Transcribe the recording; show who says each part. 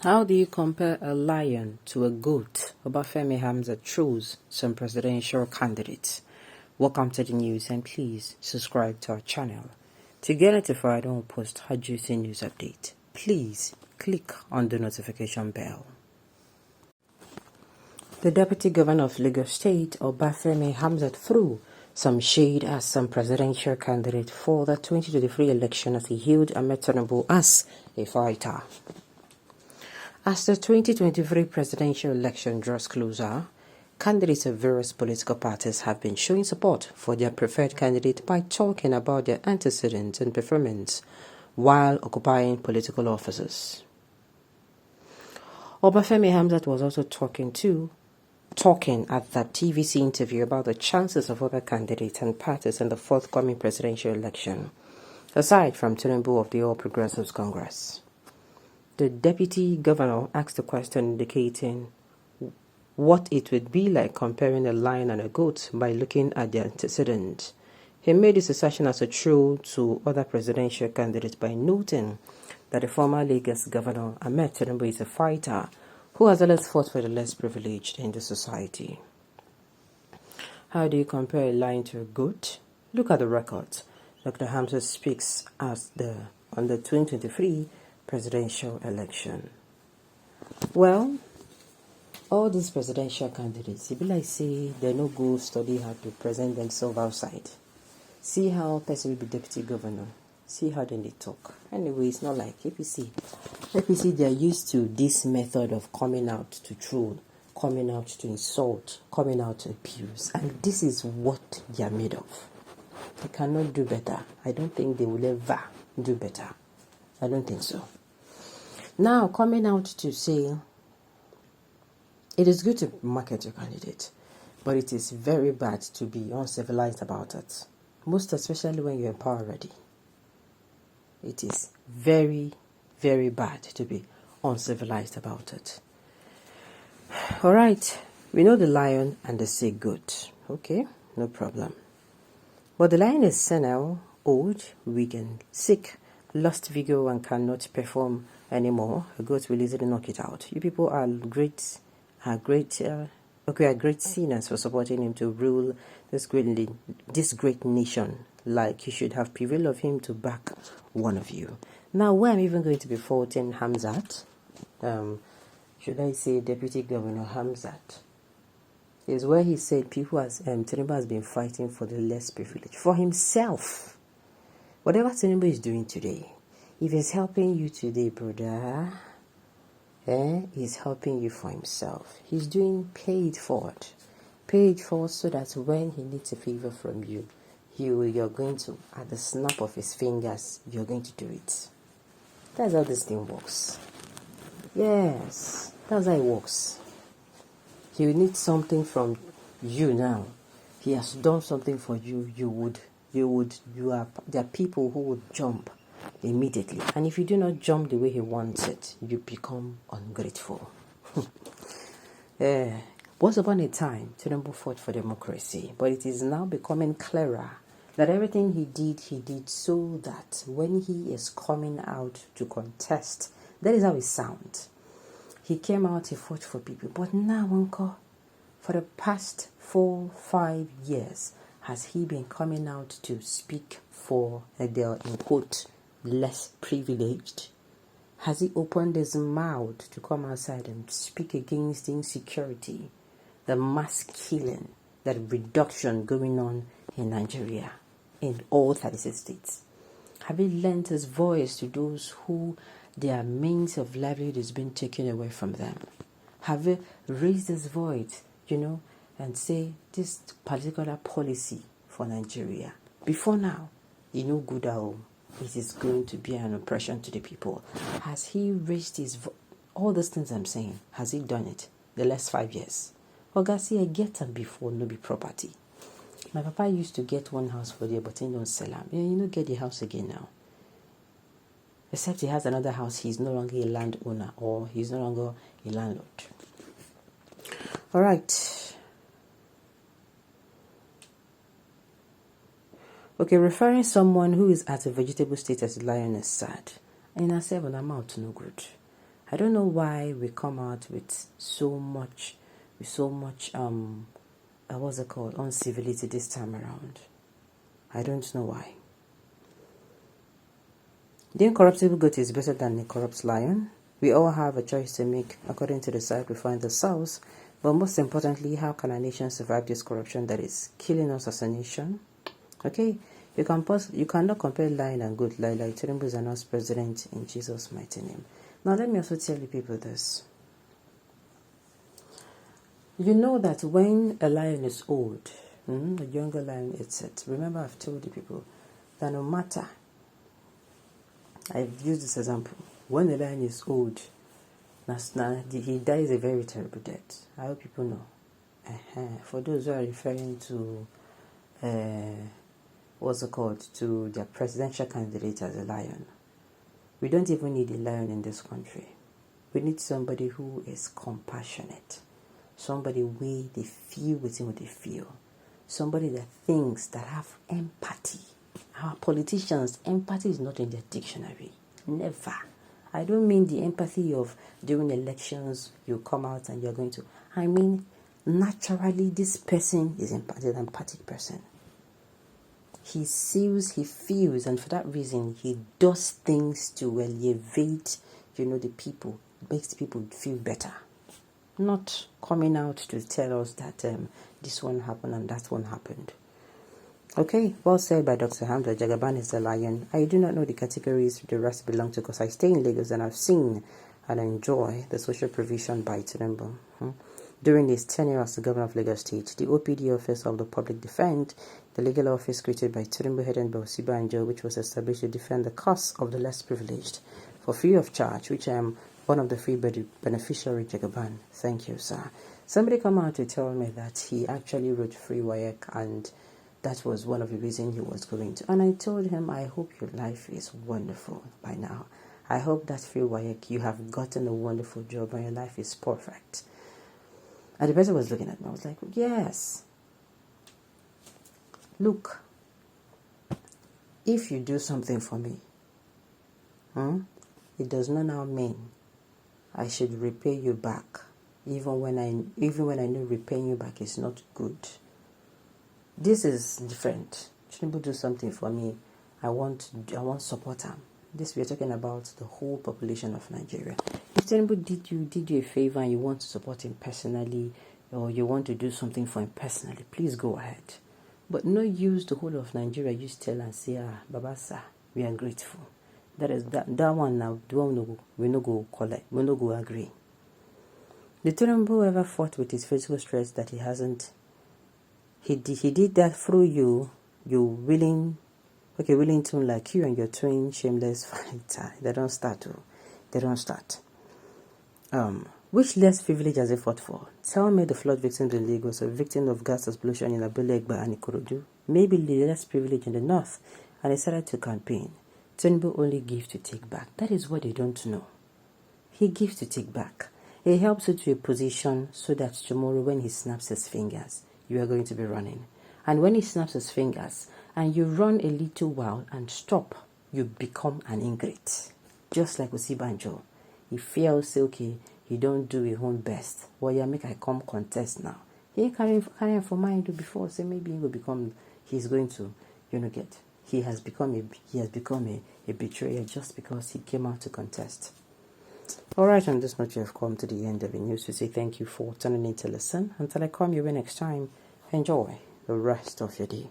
Speaker 1: How do you compare a lion to a goat? Obafemi Hamzat chose some presidential candidates. Welcome to the news and please subscribe to our channel. To get notified when we post hot juicy news update, please click on the notification bell. The Deputy Governor of Lagos State, Obafemi Hamzat, threw some shade as some presidential candidate for the 2023 election as he hailed Tinubu as a fighter. As the 2023 presidential election draws closer, candidates of various political parties have been showing support for their preferred candidate by talking about their antecedents and performance while occupying political offices. Obafemi Hamzat was also talking at that TVC interview about the chances of other candidates and parties in the forthcoming presidential election, aside from Tinubu of the All Progressives Congress. The deputy governor asked a question indicating what it would be like comparing a lion and a goat by looking at their antecedents. He made this assertion as a troll to other presidential candidates by noting that the former Lagos governor, Tinubu, is a fighter who has always fought for the less privileged in the society. How do you compare a lion to a goat? Look at the records. Dr. Hamzat speaks on the 2023 presidential election. Well, all these presidential candidates, if like say they no go study how to present themselves outside. See how person will be deputy governor. See how then they talk. Anyway, it's not like APC. APC, they are used to this method of coming out to troll, coming out to insult, coming out to abuse. And this is what they are made of. They cannot do better. I don't think they will ever do better. I don't think so. Now, coming out to say, it is good to market your candidate, but it is very bad to be uncivilized about it. Most especially when you're in power already. It is very, very bad to be uncivilized about it. All right, we know the lion and the sick goat. Okay, no problem. But the lion is senile, old, weak and sick, lost vigor and cannot perform anymore. A goat will easily knock it out. You people are great sinners for supporting him to rule this great nation. Like you should have prevailed of him to back one of you. Now, where I'm even going to be faulting Hamzat, should I say Deputy Governor Hamzat, is where he said Tinubu has been fighting for the less privileged, for himself. Whatever Tinubu is doing today, if he's helping you today, brother, he's helping you for himself. He's doing paid forward so that when he needs a favor from you, you're going to, at the snap of his fingers, you're going to do it. That's how this thing works. Yes, that's how it works. He will need something from you now. He has done something for you. There are people who would jump immediately. And if you do not jump the way he wants it, you become ungrateful. Once upon a time, Tinubu fought for democracy, but it is now becoming clearer that everything he did so that when he is coming out to contest, that is how it sounds. He came out, he fought for people. But now, Uncle, for the past 4-5 years, has he been coming out to speak for the, in quote, less privileged? Has he opened his mouth to come outside and speak against insecurity, the mass killing, that reduction going on in Nigeria, in all 36 states? Have he lent his voice to those who their means of livelihood is being taken away from them? Have he raised his voice, and say this particular policy for Nigeria, before now, good at home, it is going to be an oppression to the people? Has he raised his voice? All those things I'm saying, has he done it the last 5 years? Ogasi, I get them before, no be property. My papa used to get one house for there, but he don't sell them. You don't get the house again now. Except he has another house, he's no longer a landowner or he's no longer a landlord. All right. Okay, referring someone who is at a vegetable state as a lion is sad. And I say, well, I'm out no good. I don't know why we come out with so much what's it called, uncivility this time around. I don't know why. The incorruptible goat is better than the corrupt lion. We all have a choice to make according to the side we find ourselves. But most importantly, how can a nation survive this corruption that is killing us as a nation? Okay, you cannot compare lion and goat like Tinubu is announced president in Jesus' mighty name. Now let me also tell you people this. You know that when a lion is old, a younger lion eats it. Remember, I've told you people that no matter, I've used this example, when a lion is old, he dies a very terrible death. I hope people know. For those who are referring to, to their presidential candidate as a lion, we don't even need a lion in this country. We need somebody who is compassionate. Somebody where they feel within what they feel. Somebody that thinks, that have empathy. Our politicians, empathy is not in their dictionary. Never. I don't mean the empathy of during elections, you come out and you're going to. I mean, naturally, this person is an empathic person. He sees, he feels, and for that reason, he does things to elevate, the people, makes people feel better. Not coming out to tell us that this one happened and that one happened. Okay, well said by Dr. Hamza. Jagaban is the lion. I do not know the categories the rest belong to because I stay in Lagos and I've seen and enjoy the social provision by Tinubu. During his tenure as the governor of Lagos State, the OPD Office of the Public Defense, the legal office created by Tinubu headed by Osibanjo, which was established to defend the cause of the less privileged, for free of charge, which I am one of the free beneficiary, Jagaban. Thank you, sir. Somebody come out to tell me that he actually wrote free WAEC and that was one of the reasons he was going to. And I told him, I hope your life is wonderful by now. I hope that free WAEC, you have gotten a wonderful job and your life is perfect. And the person was looking at me. I was like, yes. Look, if you do something for me, it does not now mean I should repay you back, even when I know repaying you back is not good. This is different. Tinubu do something for me, I want support him. This we are talking about the whole population of Nigeria. If Tinubu did you a favor and you want to support him personally, or you want to do something for him personally, please go ahead. But no use the whole of Nigeria. You tell and say, Baba sir, we are grateful. That is that one now. The one we no go collect. We no go agree. The Tinubu ever fought with his physical stress that he hasn't. He did that through you. You willing to like you and your twin shameless fighter. They don't start. Which less privilege has he fought for? Tell me the flood victims in Lagos or victims of gas explosion in Abelegba and Ikorodu. Maybe the less privilege in the north, and he started to campaign. Tinubu only gives to take back. That is what they don't know. He gives to take back. He helps you to a position so that tomorrow when he snaps his fingers, you are going to be running. And when he snaps his fingers and you run a little while and stop, you become an ingrate. Just like Osibanjo. He feels, okay, he don't do his own best. Well, yeah, make I come contest now. He carrying for mind before, say maybe he will become, he's going to, get. He has become a betrayer just because he came out to contest. All right, on this note, you have come to the end of the news. To say thank you for turning in to listen. Until I come your way next time, enjoy the rest of your day.